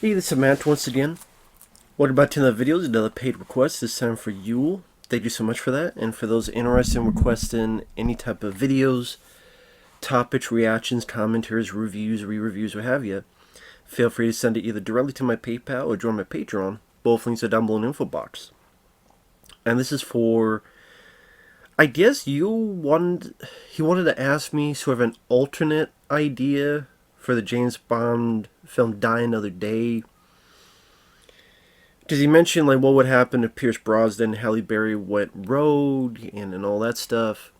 Hey, this is Matt once again. Welcome back to another video, another paid request, this time for Yule. Thank you so much for that, and for those interested in requesting any type of videos, topics, reactions, commentaries, reviews, re-reviews, what have you, feel free to send it either directly to my PayPal or join my Patreon. Both links are down below in the info box. And this is for, I guess he wanted to ask me sort of an alternate idea for the James Bond film Die Another Day. Because he mentioned like what would happen if Pierce Brosnan and Halle Berry went rogue and all that stuff.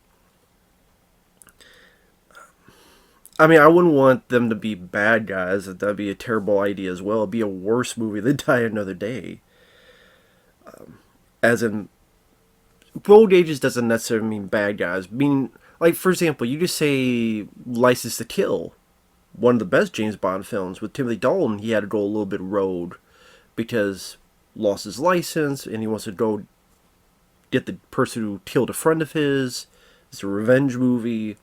I mean, I wouldn't want them to be bad guys. That'd be a terrible idea as well. It'd be a worse movie than Die Another Day. As in, rogue agents doesn't necessarily mean bad guys. Mean, like, for example, you just say License to Kill. One of the best James Bond films. With Timothy Dalton, he had to go a little bit rogue. Because lost his license, and he wants to go get the person who killed a friend of his. It's a revenge movie.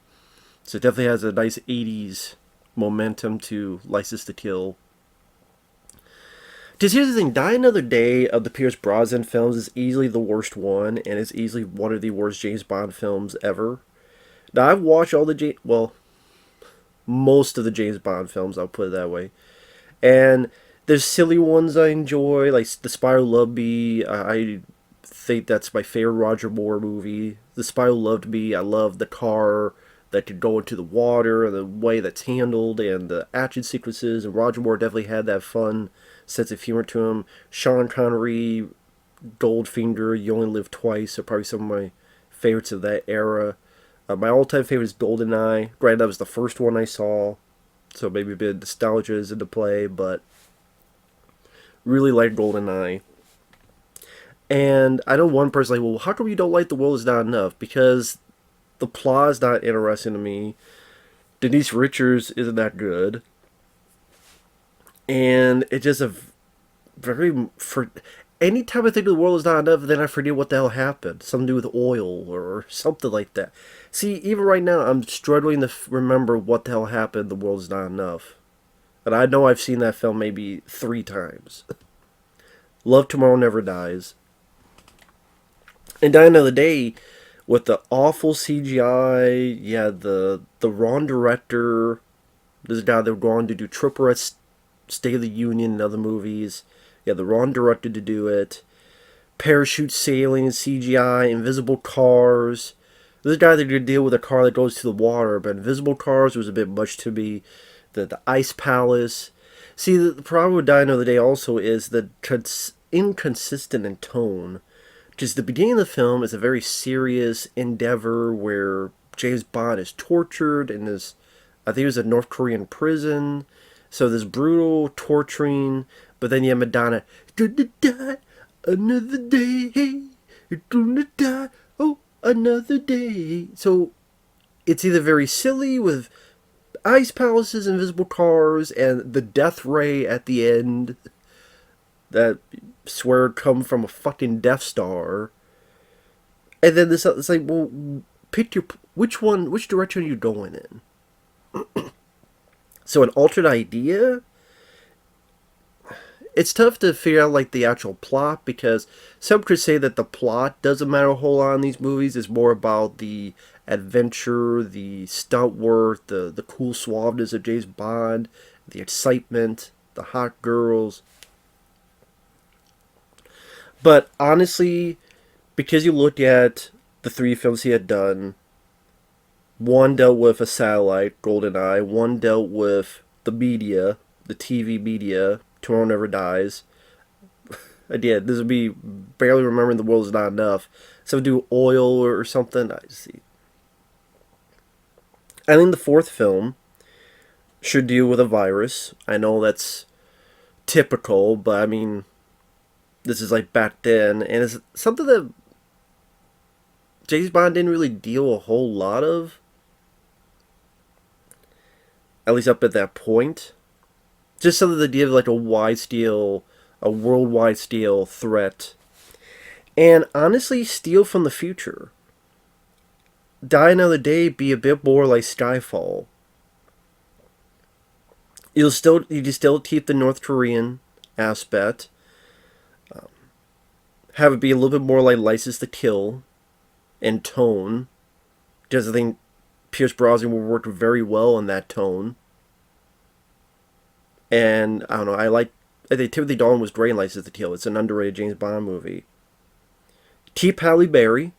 So it definitely has a nice 80s momentum to License to Kill. Because here's the thing, Die Another Day of the Pierce Brosnan films is easily the worst one, and it's easily one of the worst James Bond films ever. Now, I've watched all the most of the James Bond films, I'll put it that way. And there's silly ones I enjoy, like The Spy Who Loved Me. I think that's my favorite Roger Moore movie. The Spy Who Loved Me, I love the car that could go into the water, and the way that's handled, and the action sequences. And Roger Moore definitely had that fun sense of humor to him. Sean Connery, Goldfinger, You Only Live Twice are probably some of my favorites of that era. My all-time favorite is GoldenEye. Granted, that was the first one I saw, so maybe a bit of nostalgia is into play, but really like GoldenEye. And I know one person like, well, how come you don't like The World Is Not Enough? Because the plot is not interesting to me. Denise Richards isn't that good. And it's just a very... Anytime I think The World Is Not Enough, then I forget what the hell happened. Something to do with oil or something like that. See, even right now, I'm struggling to remember what the hell happened The World Is Not Enough. And I know I've seen that film maybe 3 times. Love Tomorrow Never Dies. And Die Another Day, with the awful CGI, yeah, the wrong director. This guy that would go on to do Triple X, State of the Union, and other movies. Yeah, the wrong director to do it. Parachute sailing, CGI, invisible cars. This guy that could deal with a car that goes to the water, but invisible cars was a bit much to me. The Ice Palace. See, the problem with Die Another Day also is that it's inconsistent in tone. Because the beginning of the film is a very serious endeavor where James Bond is tortured in this, I think it was a North Korean prison. So this brutal torturing, but then you have Madonna, gonna die another day, you're gonna die, oh, another day. So it's either very silly with ice palaces, invisible cars, and the death ray at the end that swear come from a fucking Death Star. And then this, it's like, well, pick your, which direction are you going in? So an alternate idea? It's tough to figure out like the actual plot, because some could say that the plot doesn't matter a whole lot in these movies. It's more about the adventure, the stunt work, the cool suaveness of James Bond, the excitement, the hot girls. But honestly, because you look at the 3 films he had done, one dealt with a satellite, GoldenEye, one dealt with the media, the TV media, Tomorrow Never Dies. Again, this would be barely remembering The World Is Not Enough. So do oil or something. I see. I think the 4th film should deal with a virus. I know that's typical, but I mean, this is like back then, and it's something that James Bond didn't really deal a whole lot of, at least up at that point. Just something that gave like a worldwide scale threat. And honestly, steal from the future. Die Another Day be a bit more like Skyfall. You can still keep the North Korean aspect. Have it be a little bit more like License to Kill in tone. Because I think Pierce Brosnan will work very well in that tone. And I don't know, I think Timothy Dalton was great in License to Kill. It's an underrated James Bond movie. Keep Halle Berry.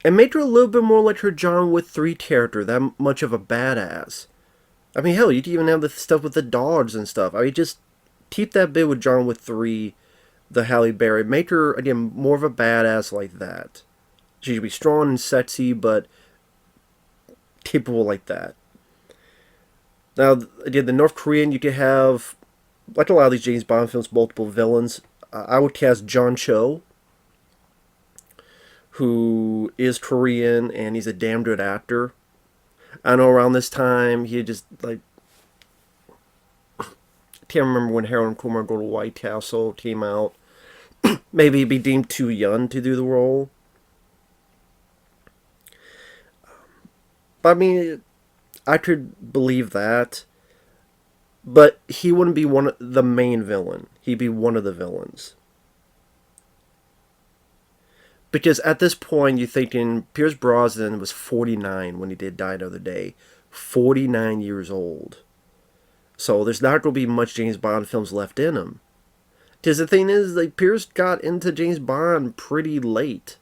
And make her a little bit more like her John Wick 3 character, that much of a badass. I mean, hell, you can even have the stuff with the dogs and stuff. I mean, just keep that bit with John Wick 3, the Halle Berry. Make her, again, more of a badass like that. She should be strong and sexy, but capable like that. Now, again, the North Korean, you could have, like a lot of these James Bond films, multiple villains. I would cast John Cho, who is Korean, and he's a damn good actor. I know around this time, he just, like, I can't remember when Harold and Kumar Go to White Castle came out. Maybe he'd be deemed too young to do the role. But I mean, I could believe that. But he wouldn't be one of the main villain. He'd be one of the villains. Because at this point, you're thinking Pierce Brosnan was 49 when he did Die Another Day. 49 years old. So there's not going to be much James Bond films left in him. Because the thing is, like, Pierce got into James Bond pretty late.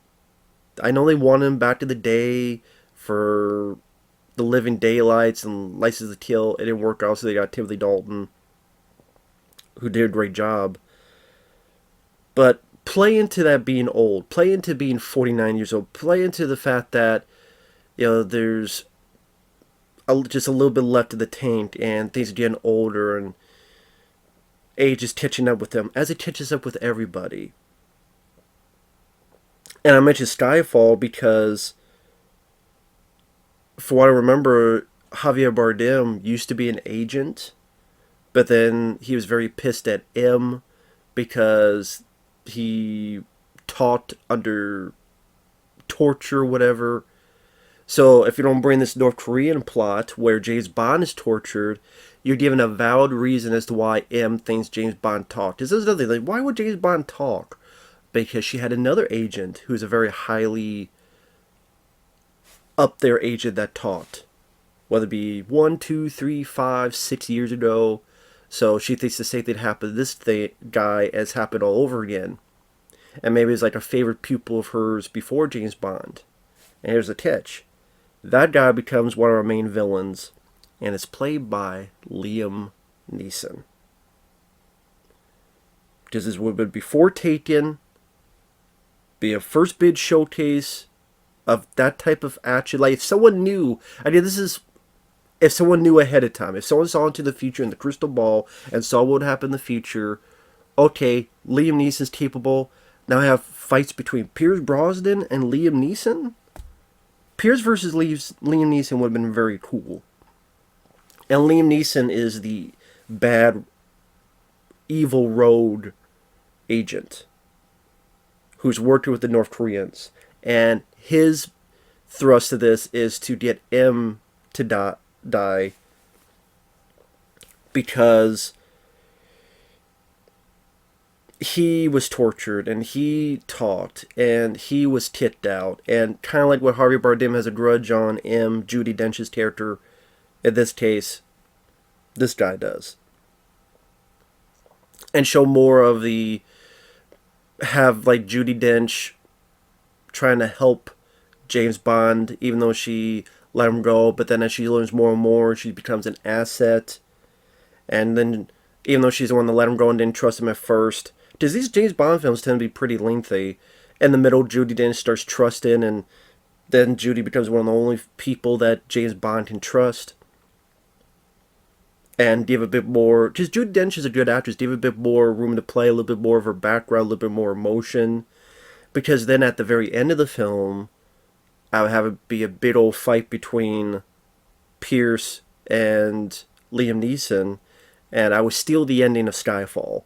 I know they wanted him back to the day for The Living Daylights and License to Kill. It didn't work out, so they got Timothy Dalton, who did a great job. But play into that being old. Play into being 49 years old. Play into the fact that, you know, there's just a little bit left of the tank and things are getting older and age is catching up with them, as it catches up with everybody. And I mentioned Skyfall because, for what I remember, Javier Bardem used to be an agent, but then he was very pissed at M because he taught under torture, whatever. So if you don't bring this North Korean plot where James Bond is tortured, you're given a valid reason as to why M thinks James Bond talked. This is another thing. Like, why would James Bond talk? Because she had another agent who's a very highly up there agent that taught. Whether it be 1, 2, 3, 5, 6 years ago. So she thinks the same thing happened to this guy as happened all over again. And maybe it's like a favorite pupil of hers before James Bond. And here's the catch. That guy becomes one of our main villains, and it's played by Liam Neeson. Because this would have been before Taken, be a first bid showcase of that type of action. Like, if someone knew, I mean, this is, if someone knew ahead of time, if someone saw into the future in the crystal ball and saw what would happen in the future, okay, Liam Neeson's capable. Now I have fights between Pierce Brosnan and Liam Neeson. Pierce versus Liam Neeson would have been very cool. And Liam Neeson is the bad, evil rogue agent who's working with the North Koreans. And his thrust of this is to get M to die because he was tortured and he taught and he was kicked out, and kind of like what Harvey Bardem has a grudge on M, Judi Dench's character, in this case, this guy does. And show more of the, have like Judi Dench trying to help James Bond, even though she let him go, but then as she learns more and more, she becomes an asset. And then, even though she's the one that let him go and didn't trust him at first, because these James Bond films tend to be pretty lengthy. In the middle, Judi Dench starts trusting, and then Judi becomes one of the only people that James Bond can trust. And give a bit more, because Judi Dench is a good actress, give a bit more room to play, a little bit more of her background, a little bit more emotion. Because then at the very end of the film, I would have it be a big old fight between Pierce and Liam Neeson, and I would steal the ending of Skyfall.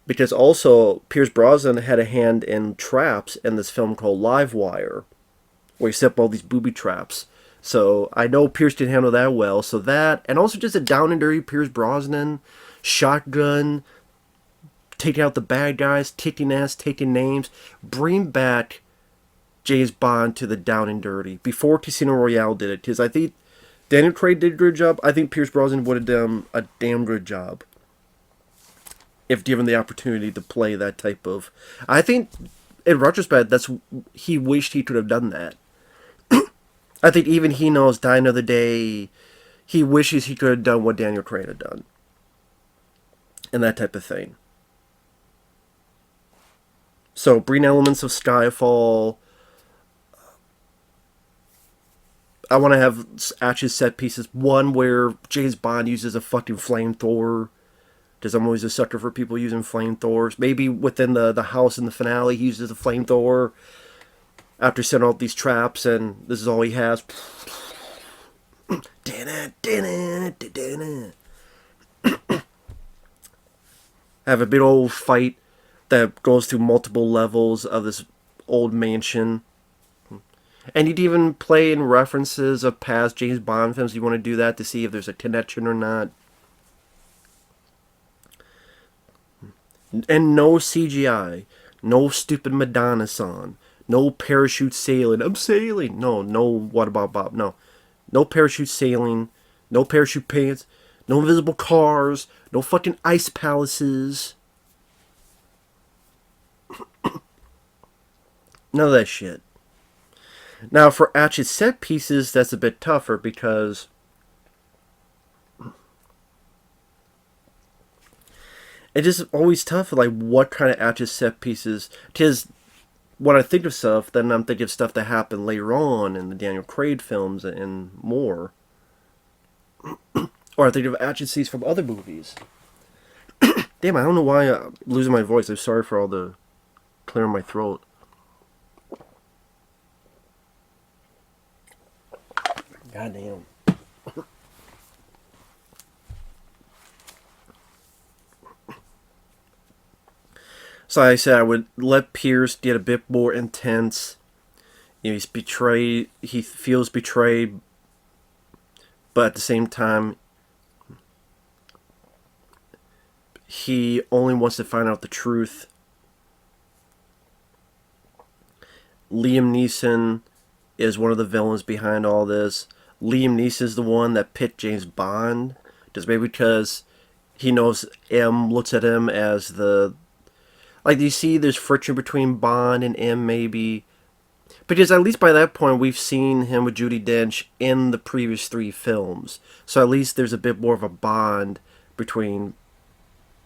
Because also, Pierce Brosnan had a hand in traps in this film called Live Wire, where he set up all these booby traps. So I know Pierce can handle that well. So that, and also just a down and dirty Pierce Brosnan, shotgun, taking out the bad guys, kicking ass, taking names, bring back James Bond to the down and dirty before Casino Royale did it. Because I think Daniel Craig did a good job. I think Pierce Brosnan would have done a damn good job if given the opportunity to play that type of. I think, in retrospect, he wished he could have done that. I think even he knows, Die Another Day, he wishes he could have done what Daniel Craig had done, and that type of thing. So bring elements of Skyfall. I want to have actually set pieces. One where James Bond uses a fucking flamethrower, because I'm always a sucker for people using flamethrowers. Maybe within the house in the finale, he uses a flamethrower after setting out these traps, and this is all he has. Have a big old fight that goes through multiple levels of this old mansion. And you'd even play in references of past James Bond films. You want to do that to see if there's a connection or not. And no CGI. No stupid Madonna song. No parachute sailing. I'm sailing. No, what about Bob? No. No parachute sailing. No parachute pants. No invisible cars. No fucking ice palaces. None of that shit. Now, for actual set pieces, that's a bit tougher because it's just always tough, like, what kind of actual set pieces. Because when I think of stuff, then I'm thinking of stuff that happened later on in the Daniel Craig films and more. Or I think of action scenes from other movies. Damn, I don't know why I'm losing my voice. I'm sorry for all the clearing my throat. Goddamn. So like I said, I would let Pierce get a bit more intense. You know, he's betrayed. He feels betrayed, but at the same time, he only wants to find out the truth. Liam Neeson is one of the villains behind all this. Liam Neeson is the one that picked James Bond, just maybe because he knows M looks at him as the. Like, you see there's friction between Bond and M, maybe. Because at least by that point, we've seen him with Judi Dench in the previous 3 films. So at least there's a bit more of a bond between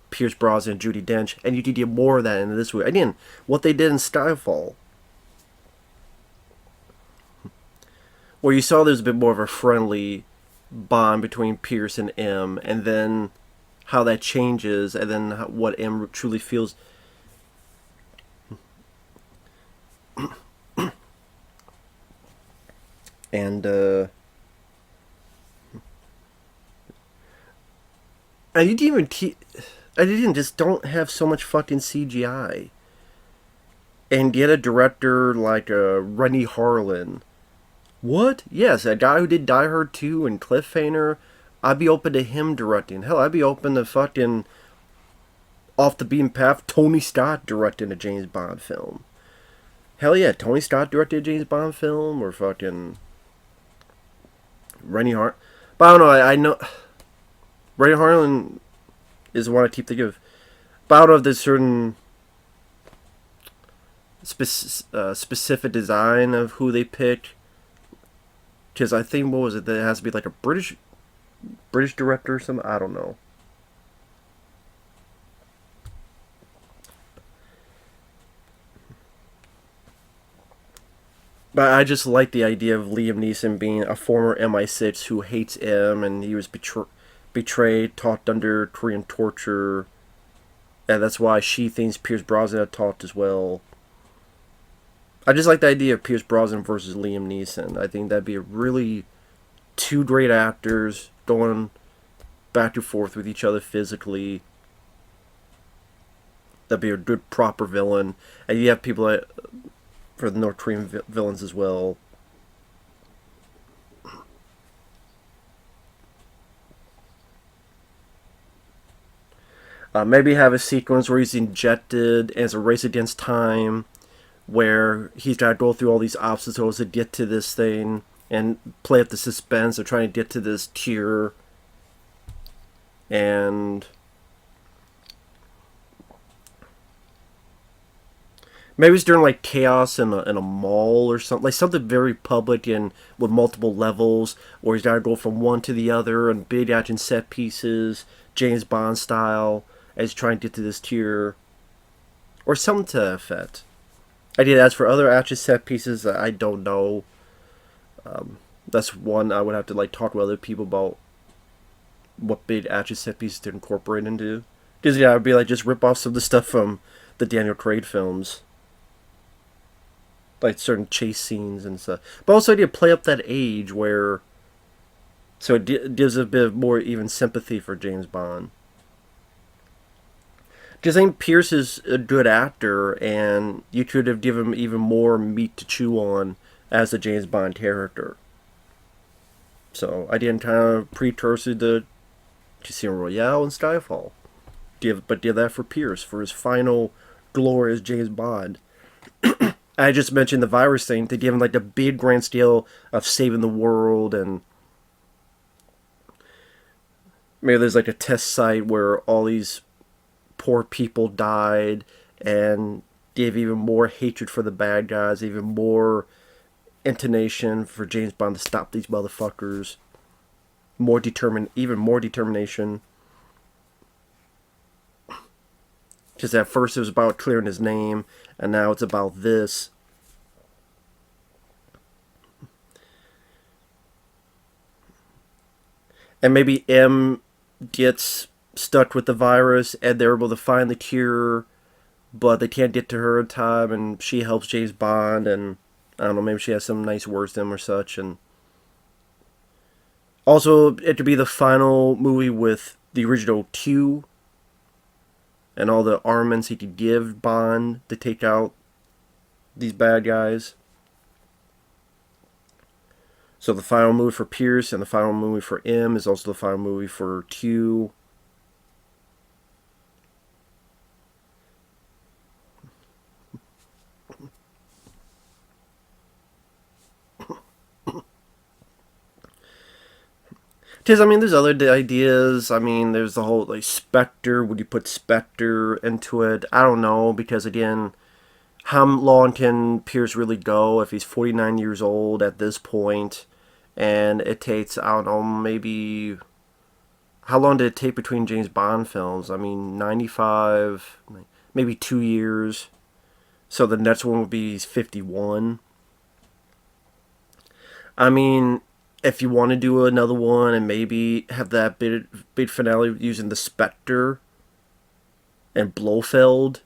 Pierce Brosnan and Judi Dench. And you could get more of that in this movie. Again, what they did in Skyfall, where you saw there's a bit more of a friendly bond between Pierce and M. And then how that changes, and then what M truly feels. And I didn't even I didn't just don't have so much fucking CGI, and get a director like Rennie Harlin. What? Yes, a guy who did Die Hard 2 and Cliffhanger. I'd be open to him directing. Hell, I'd be open to fucking Off the Beaten Path Tony Scott directing a James Bond film. Hell yeah, Tony Scott directed a James Bond film, or fucking Rennie Harlin. But I don't know, I know Rennie Harlin is the one I keep thinking of. But I don't know if there's certain specific design of who they pick. Because I think, what was it, that it has to be like a British director or something? I don't know. But I just like the idea of Liam Neeson being a former MI6 who hates M, and he was betrayed, talked under Korean torture, and that's why she thinks Pierce Brosnan had talked as well. I just like the idea of Pierce Brosnan versus Liam Neeson. I think that'd be a really 2 great actors going back and forth with each other physically. That'd be a good proper villain. And you have people like, for the North Korean villains as well. Maybe have a sequence where he's injected as a race against time, where he's got to go through all these obstacles to get to this thing and play up the suspense of trying to get to this cure. And maybe it's during like chaos in a mall or something, like something very public and with multiple levels, where he's got to go from one to the other and big action set pieces, James Bond style, as he's trying to get to this cure, or something to that effect. I did. As for other action set pieces, I don't know. That's one I would have to like talk with other people about what big action set pieces to incorporate into. Because yeah, it would be like just rip off some of the stuff from the Daniel Craig films, like certain chase scenes and stuff. But also, I did play up that age where, so it gives a bit more even sympathy for James Bond. Because I think Pierce is a good actor, and you could have given him even more meat to chew on as the James Bond character. So I didn't kind of precursor to Casino Royale and Skyfall. But did that for Pierce for his final glory as James Bond. I just mentioned the virus thing to give him like the big grand scale of saving the world, and maybe there's like a test site where all these poor people died, and gave even more hatred for the bad guys, even more intonation for James Bond to stop these motherfuckers. Even more determination. Because at first it was about clearing his name, and now it's about this. And maybe M gets stuck with the virus, and they're able to find the cure, but they can't get to her in time, and she helps James Bond, and I don't know, maybe she has some nice words to him or such. And also, it could be the final movie with the original Q and all the armaments he could give Bond to take out these bad guys. So the final movie for Pierce and the final movie for M is also the final movie for Q. Because, I mean, there's other ideas. I mean, there's the whole, like, Spectre. Would you put Spectre into it? I don't know, because, again, how long can Pierce really go if he's 49 years old at this point? And it takes, I don't know, maybe... How long did it take between James Bond films? I mean, 95, maybe 2 years. So the next one would be 51. I mean, if you want to do another one and maybe have that big finale using the Spectre and Blofeld,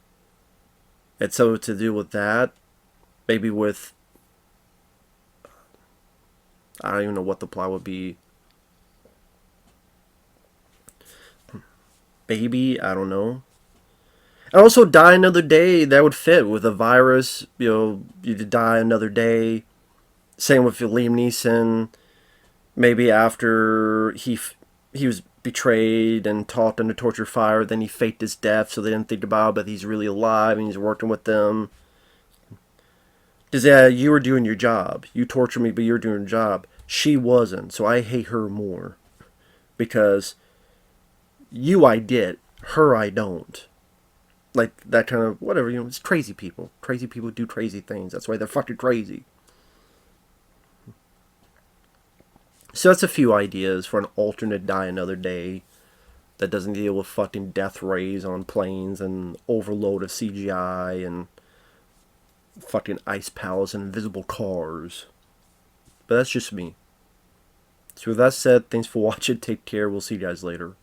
and so to do with that, maybe with, I don't even know what the plot would be. Maybe, I don't know. And also Die Another Day, that would fit with a virus, you could die another day. Same with Liam Neeson. Maybe after he was betrayed and talked under torture fire, then he faked his death so they didn't think about it, but he's really alive and he's working with them. Because, yeah, you were doing your job. You tortured me, but you were doing your job. She wasn't, so I hate her more. Because you I did, her I don't. Like, that kind of, whatever, it's crazy people. Crazy people do crazy things. That's why they're fucking crazy. So that's a few ideas for an alternate Die Another Day that doesn't deal with fucking death rays on planes and overload of CGI and fucking ice palace and invisible cars. But that's just me. So with that said, thanks for watching. Take care. We'll see you guys later.